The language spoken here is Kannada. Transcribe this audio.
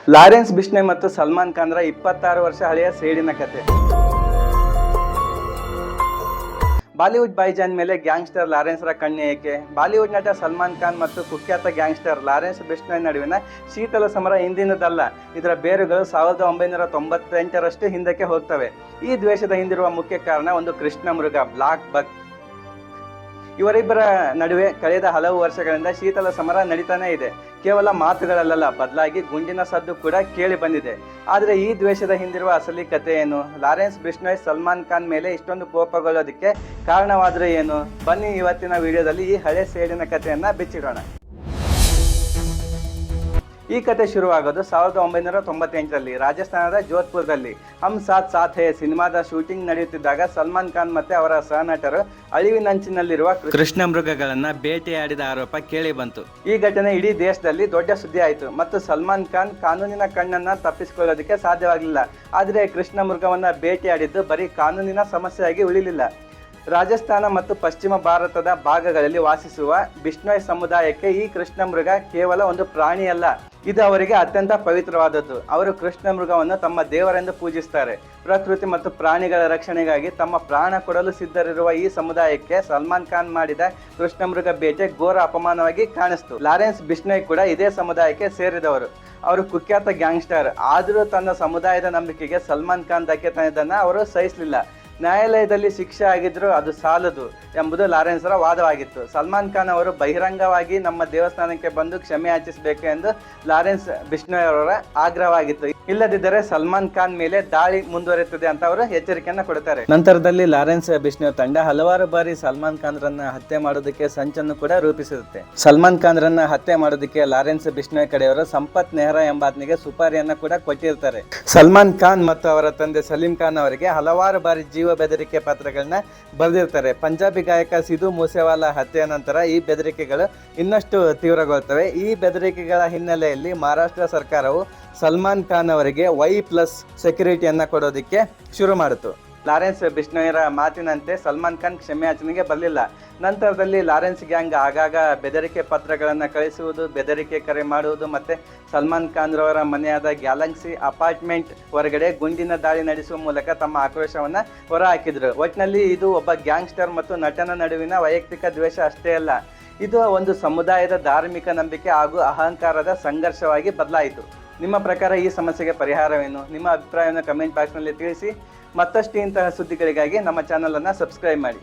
ಲಾರೆನ್ಸ್ ಬಿಷ್ಣೋಯ್ ಮತ್ತು ಸಲ್ಮಾನ್ ಖಾನ್ರ 26 ವರ್ಷ ಹಳೆಯ ಸೇಡಿನ ಕತೆ. ಬಾಲಿವುಡ್ ಬಾಯ್ಜಾನ್ ಮೇಲೆ ಗ್ಯಾಂಗ್ಸ್ಟರ್ ಲಾರೆನ್ಸ್ ರ ಕಣ್ಣು ಏಕೆ? ಬಾಲಿವುಡ್ ನಟ ಸಲ್ಮಾನ್ ಖಾನ್ ಮತ್ತು ಕುಖ್ಯಾತ ಗ್ಯಾಂಗ್ಸ್ಟರ್ ಲಾರೆನ್ಸ್ ಬಿಷ್ಣೋಯ್ ನಡುವಿನ ಶೀತಲ ಸಮರ ಇಂದಿನದಲ್ಲ. ಇದರ ಬೇರುಗಳು 1998ರಷ್ಟು ಹಿಂದಕ್ಕೆ ಹೋಗ್ತವೆ. ಈ ದ್ವೇಷದ ಹಿಂದಿರುವ ಮುಖ್ಯ ಕಾರಣ ಒಂದು ಕೃಷ್ಣ ಮೃಗ, ಬ್ಲಾಕ್ ಬಕ್. ಇವರಿಬ್ಬರ ನಡುವೆ ಕಳೆದ ಹಲವು ವರ್ಷಗಳಿಂದ ಶೀತಲ ಸಮರ ನಡೀತಾನೆ ಇದೆ. ಕೇವಲ ಮಾತುಗಳಲ್ಲ, ಬದಲಾಗಿ ಗುಂಡಿನ ಸದ್ದು ಕೂಡ ಕೇಳಿ ಬಂದಿದೆ. ಆದರೆ ಈ ದ್ವೇಷದ ಹಿಂದಿರುವ ಅಸಲಿ ಕತೆ ಏನು? ಲಾರೆನ್ಸ್ ಬಿಷ್ಣೋಯ್ ಸಲ್ಮಾನ್ ಖಾನ್ ಮೇಲೆ ಇಷ್ಟೊಂದು ಕೋಪಗೊಳ್ಳೋದಕ್ಕೆ ಕಾರಣವಾದ್ರೆ ಏನು? ಬನ್ನಿ ಇವತ್ತಿನ ವಿಡಿಯೋದಲ್ಲಿ ಈ ಹಳೆ ಸೇಡಿನ ಕಥೆಯನ್ನ ಬಿಚ್ಚಿಡೋಣ. ಈ ಕತೆ ಶುರುವಾಗೋದು 1998ರಲ್ಲಿ ರಾಜಸ್ಥಾನದ ಜೋಧ್ಪುರದಲ್ಲಿ. ಹಮ್ ಸಾಥ್ ಸಾಥ್ ಹೇ ಸಿನಿಮಾದ ಶೂಟಿಂಗ್ ನಡೆಯುತ್ತಿದ್ದಾಗ ಸಲ್ಮಾನ್ ಖಾನ್ ಮತ್ತೆ ಅವರ ಸಹನಟರು ಅಳಿವಿನಂಚಿನಲ್ಲಿರುವ ಕೃಷ್ಣ ಮೃಗಗಳನ್ನ ಬೇಟೆಯಾಡಿದ ಆರೋಪ ಕೇಳಿ ಬಂತು. ಈ ಘಟನೆ ಇಡೀ ದೇಶದಲ್ಲಿ ದೊಡ್ಡ ಸುದ್ದಿ ಆಯಿತು ಮತ್ತು ಸಲ್ಮಾನ್ ಖಾನ್ ಕಾನೂನಿನ ಕಣ್ಣನ್ನ ತಪ್ಪಿಸಿಕೊಳ್ಳೋದಕ್ಕೆ ಸಾಧ್ಯವಾಗಲಿಲ್ಲ. ಆದರೆ ಕೃಷ್ಣ ಮೃಗವನ್ನ ಬೇಟೆಯಾಡಿದ್ದು ಬರೀ ಕಾನೂನಿನ ಸಮಸ್ಯೆಯಾಗಿ ಉಳಿಲಿಲ್ಲ. ರಾಜಸ್ಥಾನ ಮತ್ತು ಪಶ್ಚಿಮ ಭಾರತದ ಭಾಗಗಳಲ್ಲಿ ವಾಸಿಸುವ ಬಿಷ್ಣೋಯ್ ಸಮುದಾಯಕ್ಕೆ ಈ ಕೃಷ್ಣ ಮೃಗ ಕೇವಲ ಒಂದು ಪ್ರಾಣಿಯಲ್ಲ, ಇದು ಅವರಿಗೆ ಅತ್ಯಂತ ಪವಿತ್ರವಾದದ್ದು. ಅವರು ಕೃಷ್ಣ ಮೃಗವನ್ನು ತಮ್ಮ ದೇವರೆಂದು ಪೂಜಿಸುತ್ತಾರೆ. ಪ್ರಕೃತಿ ಮತ್ತು ಪ್ರಾಣಿಗಳ ರಕ್ಷಣೆಗಾಗಿ ತಮ್ಮ ಪ್ರಾಣ ಕೊಡಲು ಸಿದ್ಧರಿರುವ ಈ ಸಮುದಾಯಕ್ಕೆ ಸಲ್ಮಾನ್ ಖಾನ್ ಮಾಡಿದ ಕೃಷ್ಣ ಮೃಗ ಬೇಟೆ ಘೋರ ಅಪಮಾನವಾಗಿ ಕಾಣಿಸ್ತು. ಲಾರೆನ್ಸ್ ಬಿಷ್ಣೋಯ್ ಕೂಡ ಇದೇ ಸಮುದಾಯಕ್ಕೆ ಸೇರಿದವರು. ಅವರು ಕುಖ್ಯಾತ ಗ್ಯಾಂಗ್ಸ್ಟರ್. ಆದರೂ ತನ್ನ ಸಮುದಾಯದ ನಂಬಿಕೆಗೆ ಸಲ್ಮಾನ್ ಖಾನ್ ಧಕ್ಕೆ ತಂದಿದ್ದನ್ನು ಅವರು ಸಹಿಸಲಿಲ್ಲ. ನ್ಯಾಯಾಲಯದಲ್ಲಿ ಶಿಕ್ಷೆ ಆಗಿದ್ರು ಅದು ಸಾಲದು ಎಂಬುದು ಲಾರೆನ್ಸ್ರ ವಾದವಾಗಿತ್ತು. ಸಲ್ಮಾನ್ ಖಾನ್ ಅವರು ಬಹಿರಂಗವಾಗಿ ನಮ್ಮ ದೇವಸ್ಥಾನಕ್ಕೆ ಬಂದು ಕ್ಷಮೆ ಯಾಚಿಸಬೇಕು ಎಂದು ಲಾರೆನ್ಸ್ ಬಿಷ್ಣೋಯ್ ಅವರ ಆಗ್ರಹವಾಗಿತ್ತು. ಇಲ್ಲದಿದ್ದರೆ ಸಲ್ಮಾನ್ ಖಾನ್ ಮೇಲೆ ದಾಳಿ ಮುಂದುವರಿಯುತ್ತದೆ ಅಂತ ಅವರು ಎಚ್ಚರಿಕೆಯನ್ನ ಕೊಡುತ್ತಾರೆ. ನಂತರದಲ್ಲಿ ಲಾರೆನ್ಸ್ ಬಿಷ್ಣೋಯ್ ತಂಡ ಹಲವಾರು ಬಾರಿ ಸಲ್ಮಾನ್ ಖಾನ್ ರನ್ನ ಹತ್ಯೆ ಮಾಡೋದಕ್ಕೆ ಸಂಚನ್ನು ಕೂಡ ರೂಪಿಸಿರುತ್ತೆ. ಸಲ್ಮಾನ್ ಖಾನ್ ರನ್ನ ಹತ್ಯೆ ಮಾಡೋದಕ್ಕೆ ಲಾರೆನ್ಸ್ ಬಿಷ್ಣೋಯ್ ಕಡೆಯವರು ಸಂಪತ್ ನೆಹ್ರಾ ಎಂಬಾತನಿಗೆ ಸುಪಾರಿಯನ್ನ ಕೂಡ ಕೊಟ್ಟಿರ್ತಾರೆ. ಸಲ್ಮಾನ್ ಖಾನ್ ಮತ್ತು ಅವರ ತಂದೆ ಸಲೀಂ ಖಾನ್ ಅವರಿಗೆ ಹಲವಾರು ಬಾರಿ ಜೀವ ಬೆದರಿಕೆ ಪತ್ರಗಳನ್ನ ಬರೆದಿರ್ತಾರೆ. ಪಂಜಾಬಿ ಗಾಯಕ ಸಿಧು ಮೂಸೇವಾಲಾ ಹತ್ಯೆಯ ನಂತರ ಈ ಬೆದರಿಕೆಗಳು ಇನ್ನಷ್ಟು ತೀವ್ರಗೊಳ್ತವೆ. ಈ ಬೆದರಿಕೆಗಳ ಹಿನ್ನೆಲೆಯಲ್ಲಿ ಮಹಾರಾಷ್ಟ್ರ ಸರ್ಕಾರವು ಸಲ್ಮಾನ್ ಖಾನ್ ಅವರಿಗೆ Y+ ಸೆಕ್ಯೂರಿಟಿಯನ್ನ ಕೊಡೋದಕ್ಕೆ ಶುರು ಮಾಡಿತು. ಲಾರೆನ್ಸ್ ಬಿಷ್ಣೋಯ್ರ ಮಾತಿನಂತೆ ಸಲ್ಮಾನ್ ಖಾನ್ ಕ್ಷಮೆಯಾಚನೆಗೆ ಬರಲಿಲ್ಲ. ನಂತರದಲ್ಲಿ ಲಾರೆನ್ಸ್ ಗ್ಯಾಂಗ್ ಆಗಾಗ ಬೆದರಿಕೆ ಪತ್ರಗಳನ್ನು ಕಳಿಸುವುದು, ಬೆದರಿಕೆ ಕರೆ ಮಾಡುವುದು ಮತ್ತು ಸಲ್ಮಾನ್ ಖಾನ್ ರವರ ಮನೆಯಾದ ಗ್ಯಾಲಕ್ಸಿ ಅಪಾರ್ಟ್ಮೆಂಟ್ ಹೊರಗಡೆ ಗುಂಡಿನ ದಾಳಿ ನಡೆಸುವ ಮೂಲಕ ತಮ್ಮ ಆಕ್ರೋಶವನ್ನು ಹೊರಹಾಕಿದ್ರು. ಒಟ್ಟಿನಲ್ಲಿ ಇದು ಒಬ್ಬ ಗ್ಯಾಂಗ್ಸ್ಟರ್ ಮತ್ತು ನಟನ ನಡುವಿನ ವೈಯಕ್ತಿಕ ದ್ವೇಷ ಅಷ್ಟೇ ಅಲ್ಲ, ಇದು ಒಂದು ಸಮುದಾಯದ ಧಾರ್ಮಿಕ ನಂಬಿಕೆ ಹಾಗೂ ಅಹಂಕಾರದ ಸಂಘರ್ಷವಾಗಿ ಬದಲಾಯಿತು. ನಿಮ್ಮ ಪ್ರಕಾರ ಈ ಸಮಸ್ಯೆಗೆ ಪರಿಹಾರವೇನು? ನಿಮ್ಮ ಅಭಿಪ್ರಾಯವನ್ನು ಕಮೆಂಟ್ ಬಾಕ್ಸ್ನಲ್ಲಿ ತಿಳಿಸಿ. ಮತ್ತಷ್ಟು ಇಂತಹ ಸುದ್ದಿಗಳಿಗಾಗಿ ನಮ್ಮ ಚಾನಲನ್ನು ಸಬ್ಸ್ಕ್ರೈಬ್ ಮಾಡಿ.